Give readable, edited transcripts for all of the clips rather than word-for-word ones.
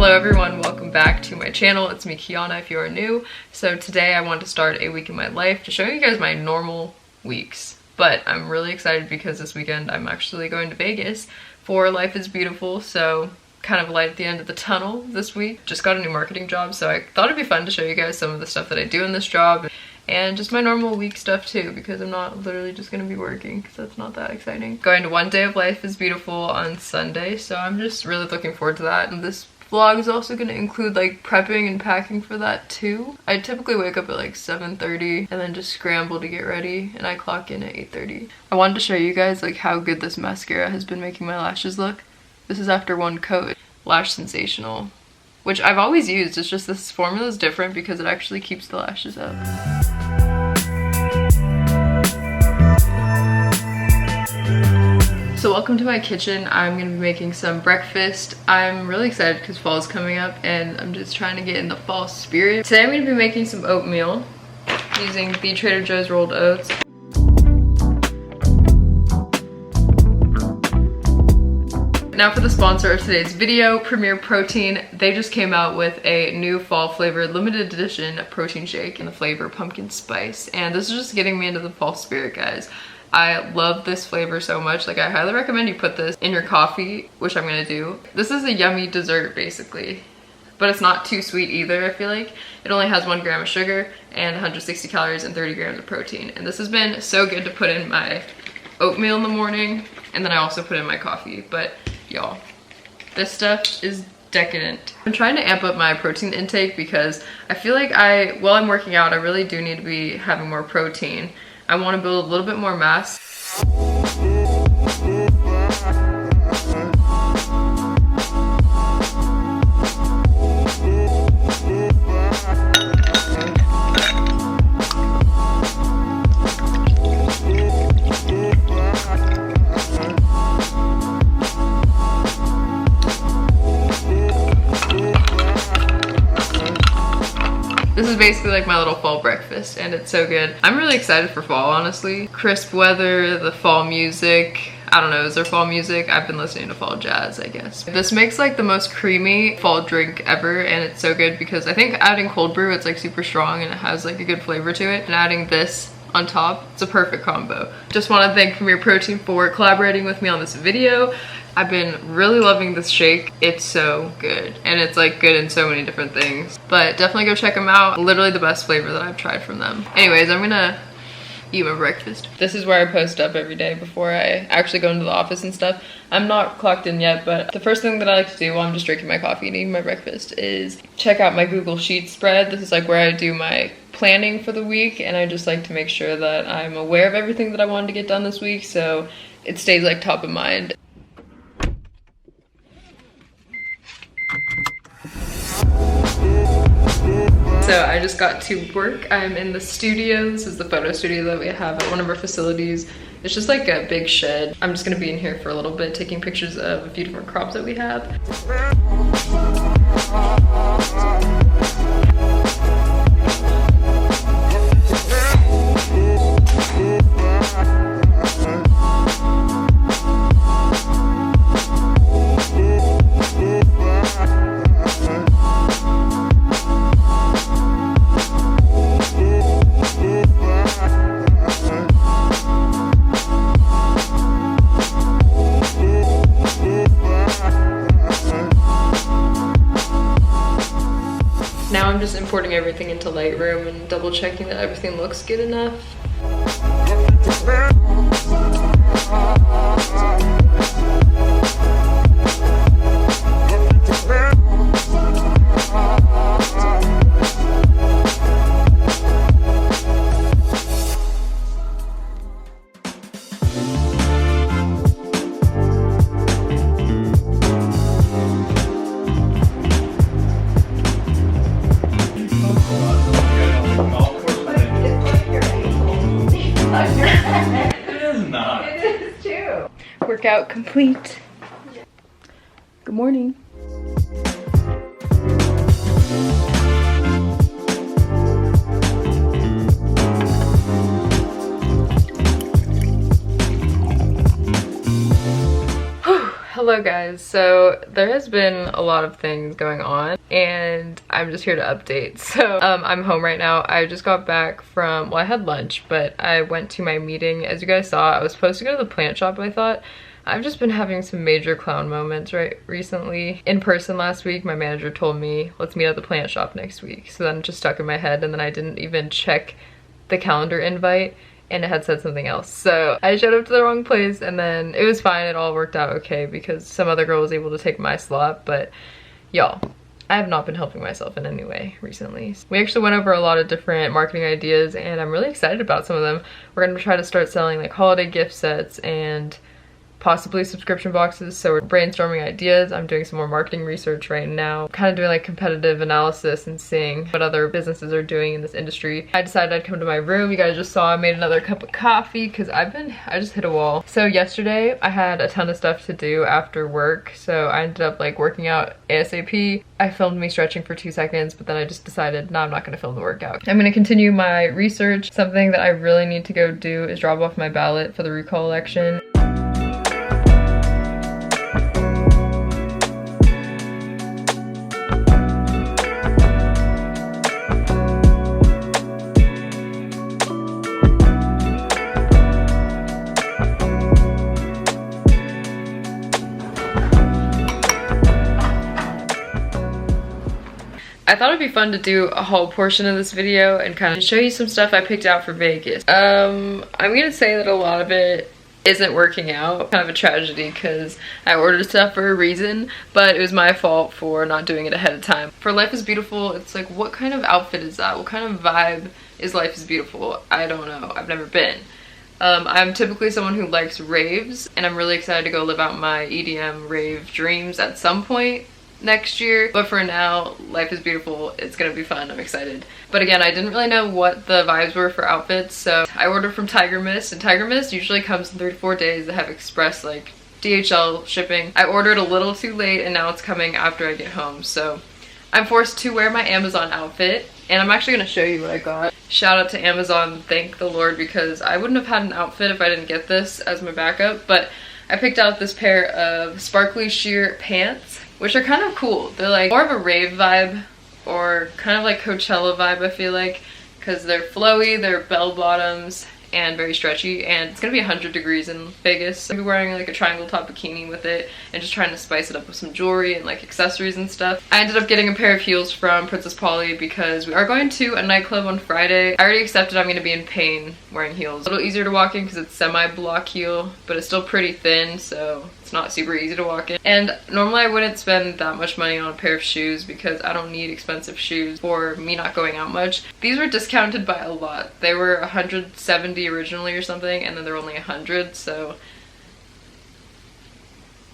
Hello everyone, welcome back to my channel. It's me, Kiana, if you are new. So today I want to start a week in my life to show you guys my normal weeks. But I'm really excited because this weekend I'm actually going to Vegas for Life is Beautiful, so kind of light at the end of the tunnel this week. Just got a new marketing job, so I thought it'd be fun to show you guys some of the stuff that I do in this job and just my normal week stuff too, because I'm not literally just gonna be working because that's not that exciting. Going to one day of Life is Beautiful on Sunday, so I'm just really looking forward to that. And this vlog is also going to include like prepping and packing for that too. I typically wake up at like 7:30 and then just scramble to get ready, and I clock in at 8:30. I wanted to show you guys like how good this mascara has been making my lashes look. This is after one coat. Lash Sensational, which I've always used. It's just this formula is different because it actually keeps the lashes up. So welcome to my kitchen. I'm gonna be making some breakfast. I'm really excited because fall is coming up and I'm just trying to get in the fall spirit. Today I'm gonna be making some oatmeal using the Trader Joe's rolled oats. Now for the sponsor of today's video, Premier Protein. They just came out with a new fall flavored limited edition protein shake in the flavor pumpkin spice. And this is just getting me into the fall spirit, guys. I love this flavor so much. Like, I highly recommend you put this in your coffee, which I'm gonna do. This is a yummy dessert basically, but it's not too sweet either. I feel like it only has 1 gram of sugar and 160 calories and 30 grams of protein. And this has been so good to put in my oatmeal in the morning, and then I also put in my coffee. But y'all, this stuff is decadent. I'm trying to amp up my protein intake because I feel like while I'm working out, I really do need to be having more protein. I want to build a little bit more mass. This is basically like my little fall breakfast and it's so good. I'm really excited for fall, honestly. Crisp weather, the fall music. I don't know, is there fall music? I've been listening to fall jazz, I guess. This makes like the most creamy fall drink ever, and it's so good because I think adding cold brew, it's like super strong and it has like a good flavor to it. And adding this on top, it's a perfect combo. Just want to thank Premier Protein for collaborating with me on this video. I've been really loving this shake. It's so good, and it's like good in so many different things, but definitely go check them out. Literally the best flavor that I've tried from them. Anyways, I'm gonna eat my breakfast. This is where I post up every day before I actually go into the office and stuff. I'm not clocked in yet, but the first thing that I like to do while I'm just drinking my coffee and eating my breakfast is check out my Google Sheets spread. This is like where I do my planning for the week, and I just like to make sure that I'm aware of everything that I wanted to get done this week, so it stays like top of mind. So I just got to work. I'm in the studio. This is the photo studio that we have at one of our facilities. It's just like a big shed. I'm just gonna be in here for a little bit taking pictures of a few different crops that we have. Now I'm just importing everything into Lightroom and double checking that everything looks good enough. It is not. It is too. Workout complete. Good morning. Hello guys, so there has been a lot of things going on and I'm just here to update. So I'm home right now. I just got back from, well, I had lunch, but I went to my meeting. As you guys saw, I was supposed to go to the plant shop, I thought. I've just been having some major clown moments recently. In person last week, my manager told me, let's meet at the plant shop next week. So then it just stuck in my head and then I didn't even check the calendar invite and it had said something else. So I showed up to the wrong place and then it was fine. It all worked out okay because some other girl was able to take my slot, but y'all, I have not been helping myself in any way recently. We actually went over a lot of different marketing ideas and I'm really excited about some of them. We're gonna try to start selling like holiday gift sets and possibly subscription boxes, so we're brainstorming ideas. I'm doing some more marketing research right now, kind of doing like competitive analysis and seeing what other businesses are doing in this industry. I decided I'd come to my room. You guys just saw I made another cup of coffee because I just hit a wall. So yesterday I had a ton of stuff to do after work, so I ended up like working out ASAP. I filmed me stretching for 2 seconds, but then I just decided, no, I'm not gonna film the workout. I'm gonna continue my research. Something that I really need to go do is drop off my ballot for the recall election. I thought it'd be fun to do a haul portion of this video and kind of show you some stuff I picked out for Vegas. I'm gonna say that a lot of it isn't working out. Kind of a tragedy because I ordered stuff for a reason, but it was my fault for not doing it ahead of time. For Life is Beautiful, it's like, what kind of outfit is that? What kind of vibe is Life is Beautiful? I don't know. I've never been. I'm typically someone who likes raves, and I'm really excited to go live out my EDM rave dreams at some point next year, but for now, Life is Beautiful. It's gonna be fun. I'm excited. But again, I didn't really know what the vibes were for outfits, so I ordered from Tiger Mist, and Tiger Mist usually comes in 3 to 4 days. They have express like DHL shipping. I ordered a little too late and now it's coming after I get home, so I'm forced to wear my Amazon outfit, and I'm actually gonna show you what I got. Shout out to Amazon, thank the Lord, because I wouldn't have had an outfit if I didn't get this as my backup. But I picked out this pair of sparkly sheer pants, which are kind of cool. They're like more of a rave vibe or kind of like Coachella vibe, I feel like, because they're flowy, they're bell bottoms and very stretchy, and it's gonna be 100 degrees in Vegas. I'm gonna be wearing like a triangle top bikini with it and just trying to spice it up with some jewelry and like accessories and stuff. I ended up getting a pair of heels from Princess Polly because we are going to a nightclub on Friday. I already accepted I'm gonna be in pain wearing heels. A little easier to walk in because it's semi-block heel, but it's still pretty thin, so it's not super easy to walk in. And normally I wouldn't spend that much money on a pair of shoes because I don't need expensive shoes for me not going out much. These were discounted by a lot. They were 170 originally or something, and then they're only 100, so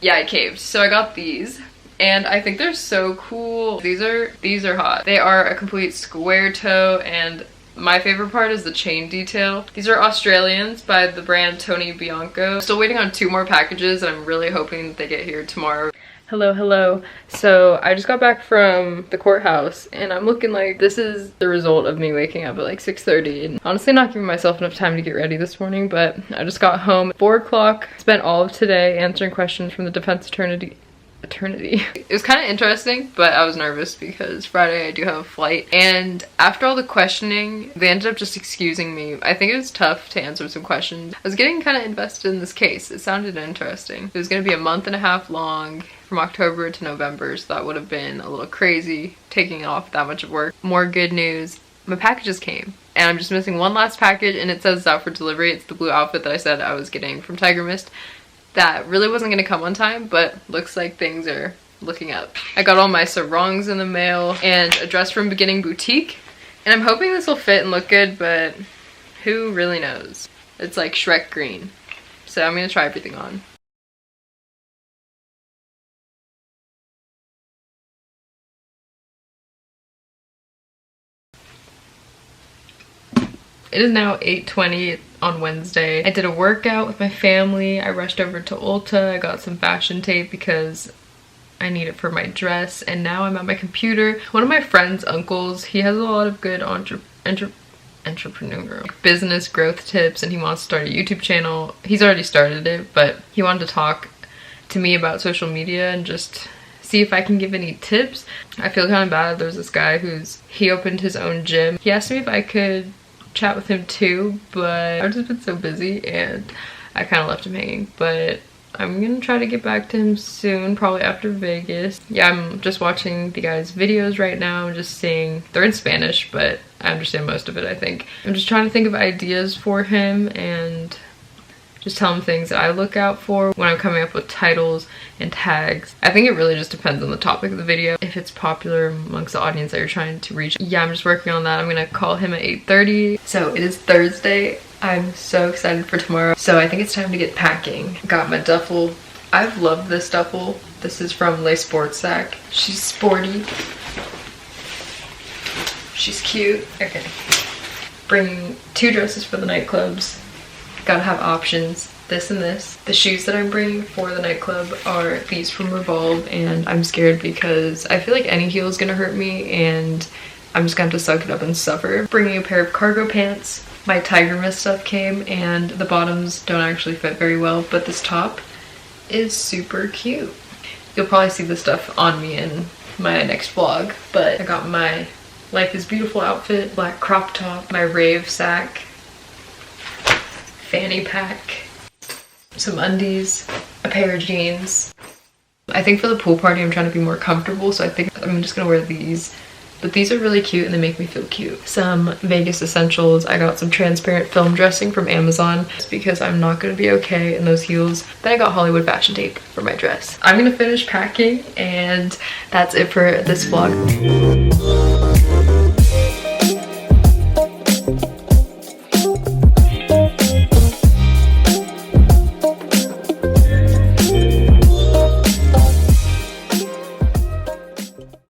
yeah, I caved. So I got these, and I think they're so cool. These are hot. They are a complete square toe, and my favorite part is the chain detail. These are Australians by the brand Tony Bianco. Still waiting on 2 more packages, and I'm really hoping that they get here tomorrow. Hello. So I just got back from the courthouse and I'm looking like this is the result of me waking up at like 6:30 and honestly not giving myself enough time to get ready this morning, but I just got home at 4 o'clock, spent all of today answering questions from the defense attorney. It was kind of interesting, but I was nervous because Friday I do have a flight, and after all the questioning they ended up just excusing me. I think it was tough to answer some questions. I was getting kind of invested in this case. It sounded interesting. It was going to be a month and a half long from October to November, so that would have been a little crazy taking off that much of work. More good news, my packages came and I'm just missing one last package and it says it's out for delivery. It's the blue outfit that I said I was getting from Tiger Mist. That really wasn't gonna come on time, but looks like things are looking up. I got all my sarongs in the mail and a dress from Beginning Boutique, and I'm hoping this will fit and look good, but who really knows? It's like Shrek green, so I'm gonna try everything on. It is now 8:20 on Wednesday. I did a workout with my family. I rushed over to Ulta. I got some fashion tape because I need it for my dress. And now I'm at my computer. One of my friend's uncles, he has a lot of good entrepreneur business growth tips, and he wants to start a YouTube channel. He's already started it, but he wanted to talk to me about social media and just see if I can give any tips. I feel kind of bad. There's this guy he opened his own gym. He asked me if I could chat with him too, but I've just been so busy and I kind of left him hanging. But I'm gonna try to get back to him soon, probably after Vegas. Yeah, I'm just watching the guy's videos right now, just seeing, they're in Spanish, but I understand most of it, I think. I'm just trying to think of ideas for him and just tell him things that I look out for when I'm coming up with titles and tags. I think it really just depends on the topic of the video, if it's popular amongst the audience that you're trying to reach. Yeah, I'm just working on that. I'm gonna call him at 8:30. So it is Thursday. I'm so excited for tomorrow. So I think it's time to get packing. Got my duffel. I've loved this duffel. This is from Le Sport Sac. She's sporty. She's cute. Okay. Bringing 2 dresses for the nightclubs. Gotta have options, this and this. The shoes that I'm bringing for the nightclub are these from Revolve, and I'm scared because I feel like any heel is gonna hurt me and I'm just gonna have to suck it up and suffer. Bringing a pair of cargo pants. My Tiger Mist stuff came and the bottoms don't actually fit very well, but this top is super cute. You'll probably see this stuff on me in my next vlog, but I got my Life is Beautiful outfit, black crop top, my rave sack, fanny pack, some undies, a pair of jeans. I think for the pool party I'm trying to be more comfortable, so I think I'm just gonna wear these. But these are really cute and they make me feel cute. Some Vegas essentials. I got some transparent film dressing from Amazon because I'm not gonna be okay in those heels. Then I got Hollywood fashion tape for my dress. I'm gonna finish packing and that's it for this vlog.